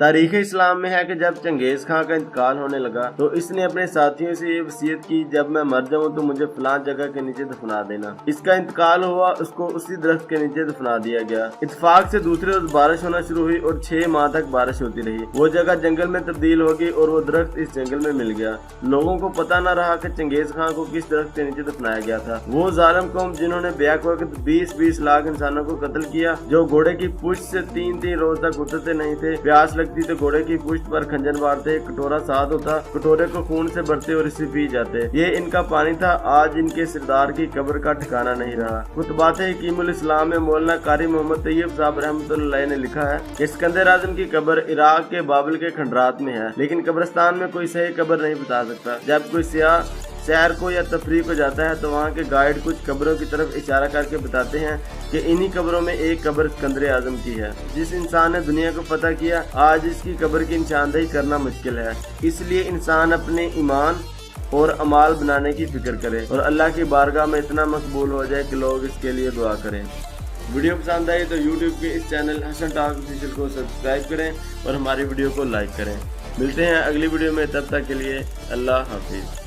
तारीख इस्लाम में है कि जब चंगेज खां का इंतकाल होने लगा तो इसने अपने साथियों से ये वसीयत की, जब मैं मर जाऊं तो मुझे फलां जगह के नीचे दफना देना। इसका इंतकाल हुआ, उसको उसी दरख्त के नीचे दफना दिया गया। इत्तेफाक से दूसरे रोज बारिश होना शुरू हुई और 6 माह तक बारिश होती रही। वो जगह जंगल में तब्दील हो गई और वो दरख्त इस जंगल में मिल गया। लोगों को पता न रहा कि चंगेज खां को किस दरख्त के नीचे दफनाया गया था। वो जालिम कौम जिन्होंने बैक वक्त 20-20 लाख इंसानों को कत्ल किया, जो घोड़े की पुश्त से 3-3 रोज तक उतरते नहीं थे। प्यास लगती तो घोड़े की पुष्ट पर खंजर मारते, कटोरा साथ होता, कटोरे को खून से भरते और इसे पी जाते। ये इनका पानी था। आज इनके सरदार की कब्र का ठिकाना नहीं रहा। खुतबात हकीमुल इस्लाम में मौलाना कारी मोहम्मद तैयब साहब रहमतुल्लाह अलैह ने लिखा है कि सिकंदर आजम की कब्र इराक के बाबिल के खंडरात में है, लेकिन कब्रिस्तान में कोई सही कब्र नहीं बता सकता। जब कोई सियाह सैर को या तफरीह को जाता है तो वहाँ के गाइड कुछ कब्रों की तरफ इशारा करके बताते हैं कि इन्हीं कब्रों में एक कब्र सिकंदर आजम की है। जिस इंसान ने दुनिया को फतह किया, आज इसकी कब्र की निशानदेही करना मुश्किल है। इसलिए इंसान अपने ईमान और अमाल बनाने की फिक्र करे और अल्लाह की बारगाह में इतना मकबूल हो जाए कि लोग इसके लिए दुआ करें। वीडियो पसंद आई तो यूट्यूब के इस चैनल हसन टॉक ऑफिशियल को सब्सक्राइब करें और हमारी वीडियो को लाइक करें। मिलते हैं अगली वीडियो में, तब तक के लिए अल्लाह हाफिज।